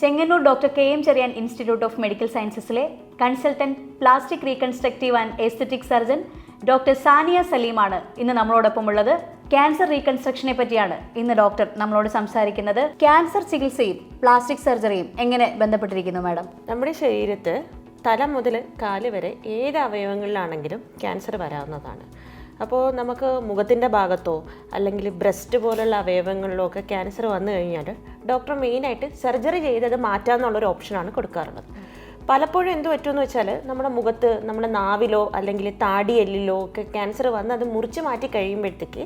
Chengannur doctor K M. Cherian institute of medical സയൻസസിലെ consultant plastic reconstructive and aesthetic surgeon doctor Sania സലീമാണ് ഇന്ന് നമ്മളോടൊപ്പം ഉള്ളത്. ക്യാൻസർ റീകൺസ്ട്രക്ഷനെ പറ്റിയാണ് ഇന്ന് ഡോക്ടർ നമ്മളോട് സംസാരിക്കുന്നത്. ക്യാൻസർ ചികിത്സയും പ്ലാസ്റ്റിക് സർജറിയും എങ്ങനെ ബന്ധപ്പെട്ടിരിക്കുന്നു മാഡം? നമ്മുടെ ശരീരത്ത് തല മുതൽ കാല് വരെ ഏത് അവയവങ്ങളിലാണെങ്കിലും ക്യാൻസർ വരാവുന്നതാണ്. അപ്പോൾ നമുക്ക് മുഖത്തിൻ്റെ ഭാഗത്തോ അല്ലെങ്കിൽ ബ്രസ്റ്റ് പോലുള്ള അവയവങ്ങളിലോ ഒക്കെ ക്യാൻസർ വന്നു കഴിഞ്ഞാൽ ഡോക്ടർ മെയിനായിട്ട് സർജറി ചെയ്തത് മാറ്റാമെന്നുള്ളൊരു ഓപ്ഷനാണ് കൊടുക്കാറുള്ളത്. പലപ്പോഴും എന്ത് പറ്റുമെന്ന് വെച്ചാൽ നമ്മുടെ മുഖത്ത് നമ്മുടെ നാവിലോ അല്ലെങ്കിൽ താടിയെല്ലിലോ ഒക്കെ ക്യാൻസർ വന്ന് അത് മുറിച്ച് മാറ്റി കഴിയുമ്പോഴത്തേക്ക്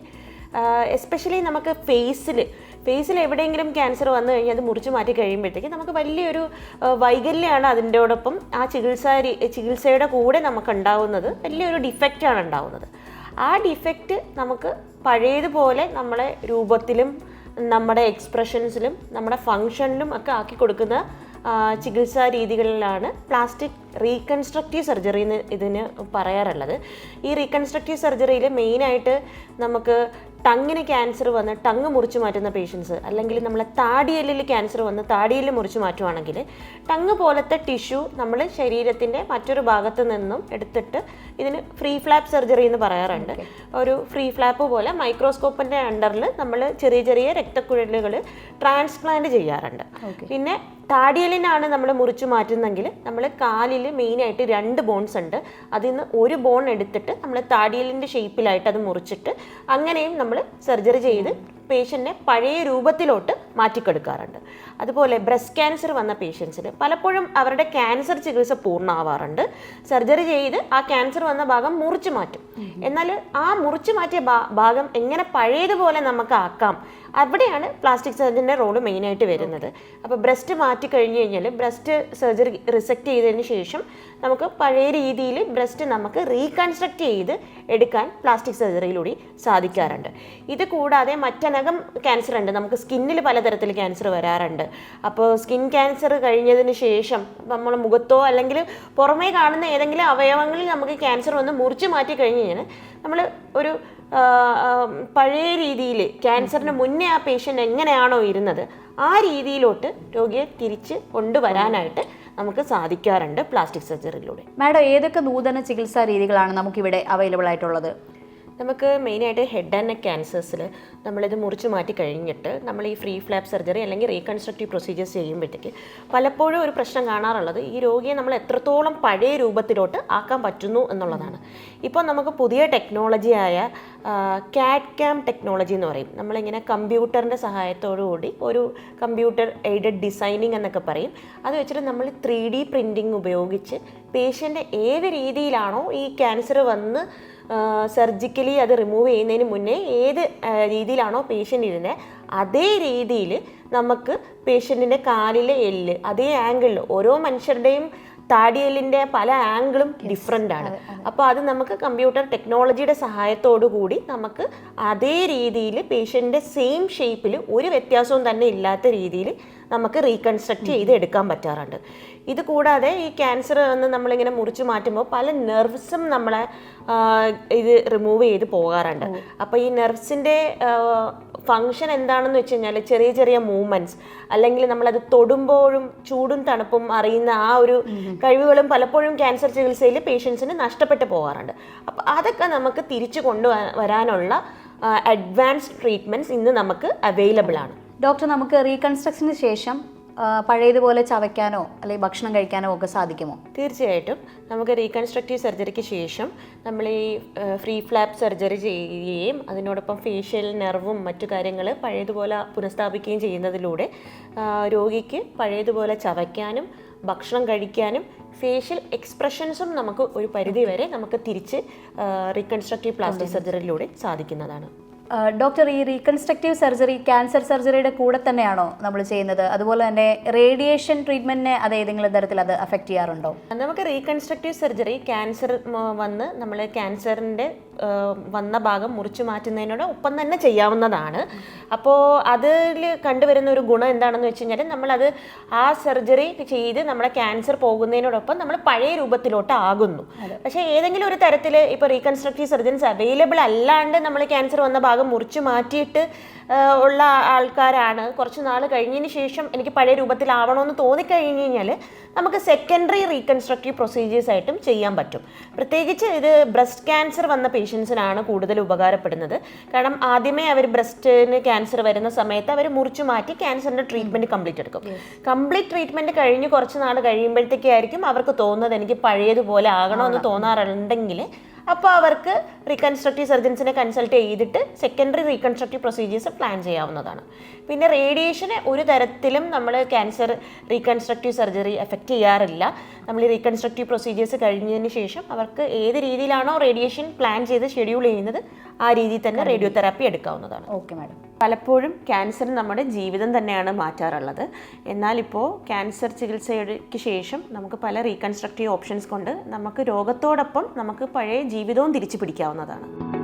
എസ്പെഷ്യലി നമുക്ക് ഫേസിൽ എവിടെയെങ്കിലും ക്യാൻസർ വന്നു കഴിഞ്ഞാൽ അത് മുറിച്ച് മാറ്റി കഴിയുമ്പോഴത്തേക്ക് നമുക്ക് വലിയൊരു വൈകല്യമാണ് അതിൻ്റെയോടൊപ്പം ആ ചികിത്സയുടെ കൂടെ നമുക്ക് ഉണ്ടാവുന്നത് വലിയൊരു ഡിഫക്റ്റാണ് ഉണ്ടാവുന്നത്. ആ ഡിഫക്റ്റ് നമുക്ക് പഴയതുപോലെ നമ്മളെ രൂപത്തിലും നമ്മുടെ എക്സ്പ്രഷൻസിലും നമ്മുടെ ഫങ്ഷനിലും ഒക്കെ ആക്കി കൊടുക്കുന്ന ചികിത്സാ രീതികളിലാണ് പ്ലാസ്റ്റിക് റീകൺസ്ട്രക്റ്റീവ് സർജറി എന്ന് ഇതിന് പറയാറുള്ളത്. ഈ റീകൺസ്ട്രക്റ്റീവ് സർജറിയിൽ മെയിനായിട്ട് നമുക്ക് ടങ്ങിന് ക്യാൻസർ വന്ന് ടങ്ങ് മുറിച്ച് മാറ്റുന്ന പേഷ്യൻസ്, അല്ലെങ്കിൽ നമ്മളെ താടിയെല്ലിൽ ക്യാൻസർ വന്ന് താടിയെല്ല് മുറിച്ച് മാറ്റുവാണെങ്കിൽ ടങ്ങ് പോലത്തെ ടിഷ്യൂ നമ്മൾ ശരീരത്തിൻ്റെ മറ്റൊരു ഭാഗത്ത് നിന്നും എടുത്തിട്ട് ഇതിന് ഫ്രീ ഫ്ലാപ്പ് സർജറി എന്ന് പറയാറുണ്ട്. ഒരു ഫ്രീ ഫ്ലാപ്പ് പോലെ മൈക്രോസ്കോപ്പിൻ്റെ അണ്ടറിൽ നമ്മൾ ചെറിയ ചെറിയ രക്തക്കുഴലുകൾ ട്രാൻസ്പ്ലാന്റ് ചെയ്യാറുണ്ട്. പിന്നെ താടിയലിനാണ് നമ്മൾ മുറിച്ച് മാറ്റുന്നെങ്കിൽ നമ്മൾ കാലിൽ മെയിനായിട്ട് 2 ബോൺസ് ഉണ്ട്. അതിൽ നിന്ന് ഒരു ബോൺ എടുത്തിട്ട് നമ്മൾ താടിയലിൻ്റെ ഷേപ്പിലായിട്ട് അത് മുറിച്ചിട്ട് അങ്ങനെയും നമ്മൾ സർജറി ചെയ്ത് പേഷ്യൻറ്റിനെ പഴയ രൂപത്തിലോട്ട് മാറ്റിക്കെടുക്കാറുണ്ട്. അതുപോലെ ബ്രസ്റ്റ് ക്യാൻസർ വന്ന പേഷ്യൻസിന് പലപ്പോഴും അവരുടെ ക്യാൻസർ ചികിത്സ പൂർണ്ണമാവാറുണ്ട്. സർജറി ചെയ്ത് ആ ക്യാൻസർ വന്ന ഭാഗം മുറിച്ച് മാറ്റും. എന്നാൽ ആ മുറിച്ച് മാറ്റിയ ഭാഗം എങ്ങനെ പഴയതുപോലെ നമുക്ക് ആക്കാം, അവിടെയാണ് പ്ലാസ്റ്റിക് സർജൻ്റെ റോള് മെയിനായിട്ട് വരുന്നത്. അപ്പോൾ ബ്രസ്റ്റ് മാറ്റി കഴിഞ്ഞ് കഴിഞ്ഞാൽ ബ്രസ്റ്റ് സർജറി റിസെക്റ്റ് ചെയ്തതിന് ശേഷം നമുക്ക് പഴയ രീതിയിൽ ബ്രസ്റ്റ് നമുക്ക് റീകൺസ്ട്രക്റ്റ് ചെയ്ത് എടുക്കാൻ പ്ലാസ്റ്റിക് സർജറിയിലൂടെ സാധിക്കാറുണ്ട്. ഇത് കൂടാതെ മറ്റനകം ക്യാൻസർ ഉണ്ട്. നമുക്ക് സ്കിന്നിൽ പലതരത്തിൽ ക്യാൻസർ വരാറുണ്ട്. അപ്പോൾ സ്കിൻ ക്യാൻസർ കഴിഞ്ഞതിന് ശേഷം നമ്മൾ മുഖത്തോ അല്ലെങ്കിൽ പുറമേ കാണുന്ന ഏതെങ്കിലും അവയവങ്ങളിൽ നമുക്ക് ക്യാൻസർ വന്ന് മുറിച്ച് മാറ്റി കഴിഞ്ഞ് കഴിഞ്ഞാൽ നമ്മൾ ഒരു പഴയ രീതിയിൽ ക്യാൻസറിന് മുന്നേ ആ പേഷ്യൻ്റ് എങ്ങനെയാണോ ഇരുന്നത് ആ രീതിയിലോട്ട് രോഗിയെ തിരിച്ച് കൊണ്ടുവരാനായിട്ട് നമുക്ക് സാധിക്കാറുണ്ട് പ്ലാസ്റ്റിക് സർജറിയിലൂടെ. മാഡം, ഏതൊക്കെ നൂതന ചികിത്സാ രീതികളാണ് നമുക്കിവിടെ അവൈലബിൾ ആയിട്ടുള്ളത്? നമുക്ക് മെയിനായിട്ട് ഹെഡ് ആൻഡ് നെക്ക് ക്യാൻസേഴ്സിൽ നമ്മളിത് മുറിച്ച് മാറ്റി കഴിഞ്ഞിട്ട് നമ്മൾ ഈ ഫ്രീ ഫ്ലാപ്പ് സർജറി അല്ലെങ്കിൽ റീകൺസ്ട്രക്റ്റീവ് പ്രൊസീജിയേഴ്സ് ചെയ്യുമ്പോഴത്തേക്ക് പലപ്പോഴും ഒരു പ്രശ്നം കാണാറുള്ളത് ഈ രോഗിയെ നമ്മൾ എത്രത്തോളം പഴയ രൂപത്തിലോട്ട് ആക്കാൻ പറ്റുന്നു എന്നുള്ളതാണ്. ഇപ്പോൾ നമുക്ക് പുതിയ ടെക്നോളജിയായ കാഡ് ക്യാം ടെക്നോളജി എന്ന് പറയും. നമ്മളിങ്ങനെ കമ്പ്യൂട്ടറിൻ്റെ സഹായത്തോടുകൂടി ഒരു കമ്പ്യൂട്ടർ എയ്ഡഡ് ഡിസൈനിങ് എന്നൊക്കെ പറയും. അത് വെച്ചിട്ട് നമ്മൾ 3D പ്രിൻറ്റിങ് ഉപയോഗിച്ച് പേഷ്യൻ്റ് ഏത് രീതിയിലാണോ ഈ ക്യാൻസർ വന്ന് സർജിക്കലി അത് റിമൂവ് ചെയ്യുന്നതിന് മുന്നേ ഏത് രീതിയിലാണോ പേഷ്യൻ്റ് ഇരുന്നത് അതേ രീതിയിൽ നമുക്ക് പേഷ്യൻറ്റിൻ്റെ കാലിലെ എല്ല് അതേ ആംഗിളിൽ, ഓരോ മനുഷ്യരുടെയും താടിയെല്ലിൻ്റെ പല ആംഗിളും ഡിഫറെൻ്റ് ആണ്. അപ്പോൾ അത് നമുക്ക് കമ്പ്യൂട്ടർ ടെക്നോളജിയുടെ സഹായത്തോടു കൂടി നമുക്ക് അതേ രീതിയിൽ പേഷ്യൻ്റെ സെയിം ഷേപ്പിൽ ഒരു വ്യത്യാസവും തന്നെ ഇല്ലാത്ത രീതിയിൽ നമുക്ക് റീകൺസ്ട്രക്റ്റ് ചെയ്ത് എടുക്കാൻ പറ്റാറുണ്ട്. ഇത് കൂടാതെ ഈ ക്യാൻസർ എന്ന് നമ്മളിങ്ങനെ മുറിച്ച് മാറ്റുമ്പോൾ പല നെർവ്സും നമ്മളെ ഇത് റിമൂവ് ചെയ്ത് പോകാറുണ്ട്. അപ്പോൾ ഈ നെർവ്സിൻ്റെ ഫങ്ഷൻ എന്താണെന്ന് വെച്ച് കഴിഞ്ഞാൽ ചെറിയ ചെറിയ മൂവ്മെൻറ്റ്സ്, അല്ലെങ്കിൽ നമ്മളത് തൊടുമ്പോഴും ചൂടും തണുപ്പും അറിയുന്ന ആ ഒരു കഴിവുകളും പലപ്പോഴും ക്യാൻസർ ചികിത്സയിൽ പേഷ്യൻസിന് നഷ്ടപ്പെട്ടു പോകാറുണ്ട്. അപ്പോൾ അതൊക്കെ നമുക്ക് തിരിച്ചു കൊണ്ടുവരാനുള്ള അഡ്വാൻസ്ഡ് ട്രീറ്റ്മെൻറ്റ്സ് ഇന്ന് നമുക്ക് അവൈലബിൾ ആണ്. ഡോക്ടർ, നമുക്ക് റീകൺസ്ട്രക്ഷന് ശേഷം പഴയതുപോലെ ചവയ്ക്കാനോ അല്ലെങ്കിൽ ഭക്ഷണം കഴിക്കാനോ ഒക്കെ സാധിക്കുമോ? തീർച്ചയായിട്ടും. നമുക്ക് റീകൺസ്ട്രക്റ്റീവ് സർജറിക്ക് ശേഷം നമ്മൾ ഈ ഫ്രീ ഫ്ലാപ്പ് സർജറി ചെയ്യുകയും അതിനോടൊപ്പം ഫേഷ്യൽ നെർവും മറ്റു കാര്യങ്ങൾ പഴയതുപോലെ പുനഃസ്ഥാപിക്കുകയും ചെയ്യുന്നതിലൂടെ രോഗിക്ക് പഴയതുപോലെ ചവയ്ക്കാനും ഭക്ഷണം കഴിക്കാനും ഫേഷ്യൽ എക്സ്പ്രഷൻസും നമുക്ക് ഒരു പരിധി വരെ നമുക്ക് തിരിച്ച് റീകൺസ്ട്രക്റ്റീവ് പ്ലാസ്റ്റിക് സർജറിയിലൂടെ സാധിക്കുന്നതാണ്. ഡോക്ടർ, ഈ റീകൺസ്ട്രക്റ്റീവ് സർജറി ക്യാൻസർ സർജറിയുടെ കൂടെ തന്നെയാണോ നമ്മൾ ചെയ്യുന്നത്? അതുപോലെ തന്നെ റേഡിയേഷൻ ട്രീറ്റ്മെന്റിനെ അത് ഏതെങ്കിലും തരത്തിൽ അത് അഫക്റ്റ് ചെയ്യാറുണ്ടോ? നമുക്ക് റീകൺസ്ട്രക്റ്റീവ് സർജറി ക്യാൻസർ വന്ന് നമ്മൾ ക്യാൻസറിൻ്റെ വന്ന ഭാഗം മുറിച്ചു മാറ്റുന്നതിനോട് ഒപ്പം തന്നെ ചെയ്യാവുന്നതാണ്. അപ്പോൾ അതിൽ കണ്ടുവരുന്ന ഒരു ഗുണം എന്താണെന്ന് വെച്ച് കഴിഞ്ഞാൽ നമ്മളത് ആ സർജറി ചെയ്ത് നമ്മുടെ ക്യാൻസർ പോകുന്നതിനോടൊപ്പം നമ്മൾ പഴയ രൂപത്തിലോട്ട് ആകുന്നു. പക്ഷേ ഏതെങ്കിലും ഒരു തരത്തിൽ ഇപ്പോൾ റീകൺസ്ട്രക്റ്റീവ് സർജൻസ് അവൈലബിൾ അല്ലാണ്ട് നമ്മൾ ക്യാൻസർ വന്ന ഭാഗം മുറിച്ച് മാറ്റിയിട്ട് ഉള്ള ആൾക്കാരാണ് കുറച്ച് നാൾ കഴിഞ്ഞതിന് ശേഷം എനിക്ക് പഴയ രൂപത്തിലാവണമെന്ന് തോന്നിക്കഴിഞ്ഞ് കഴിഞ്ഞാൽ നമുക്ക് സെക്കൻഡറി റീകൺസ്ട്രക്റ്റീവ് പ്രൊസീജിയേഴ്സ് ആയിട്ടും ചെയ്യാൻ പറ്റും. പ്രത്യേകിച്ച് ഇത് ബ്രസ്റ്റ് ക്യാൻസർ വന്ന പേഷ്യൻസിനാണ് കൂടുതൽ ഉപകാരപ്പെടുന്നത്. കാരണം ആദ്യമേ അവർ ബ്രസ്റ്റിന് ക്യാൻസർ വരുന്ന സമയത്ത് അവർ മുറിച്ച് മാറ്റി ക്യാൻസറിൻ്റെ ട്രീറ്റ്മെൻറ്റ് കംപ്ലീറ്റ് എടുക്കും. കംപ്ലീറ്റ് ട്രീറ്റ്മെൻറ്റ് കഴിഞ്ഞ് കുറച്ച് നാൾ കഴിയുമ്പോഴത്തേക്കായിരിക്കും അവർക്ക് തോന്നുന്നത് എനിക്ക് പഴയതുപോലെ ആകണമെന്ന് തോന്നാറുണ്ടെങ്കിൽ അപ്പോൾ അവർക്ക് റീകൺസ്ട്രക്റ്റീവ് സർജൻസിനെ കൺസൾട്ട് ചെയ്തിട്ട് സെക്കൻഡറി റീകൺസ്ട്രക്റ്റീവ് പ്രൊസീജിയേഴ്സ് പ്ലാൻ ചെയ്യാവുന്നതാണ്. പിന്നെ റേഡിയേഷന് ഒരു തരത്തിലും നമ്മൾ ക്യാൻസർ റീകൺസ്ട്രക്റ്റീവ് സർജറി എഫക്റ്റ് ചെയ്യാറില്ല. നമ്മൾ ഈ റീകൺസ്ട്രക്റ്റീവ് പ്രൊസീജിയേഴ്സ് കഴിഞ്ഞതിന് ശേഷം അവർക്ക് ഏത് രീതിയിലാണോ റേഡിയേഷൻ പ്ലാൻ ചെയ്ത് ഷെഡ്യൂൾ ചെയ്യുന്നത് ആ രീതിയിൽ തന്നെ റേഡിയോ തെറാപ്പി എടുക്കാവുന്നതാണ്. Okay madam. പലപ്പോഴും ക്യാൻസർ നമ്മുടെ ജീവിതം തന്നെയാണ് മാറ്റാറുള്ളത്. എന്നാൽ ഇപ്പോൾ ക്യാൻസർ ചികിത്സയ്ക്ക് ശേഷം നമുക്ക് പല റീകൺസ്ട്രക്റ്റീവ് ഓപ്ഷൻസ് കൊണ്ട് നമുക്ക് രോഗത്തോടൊപ്പം നമുക്ക് പഴയ ജീവിതവും തിരിച്ചു പിടിക്കാവുന്നതാണ്.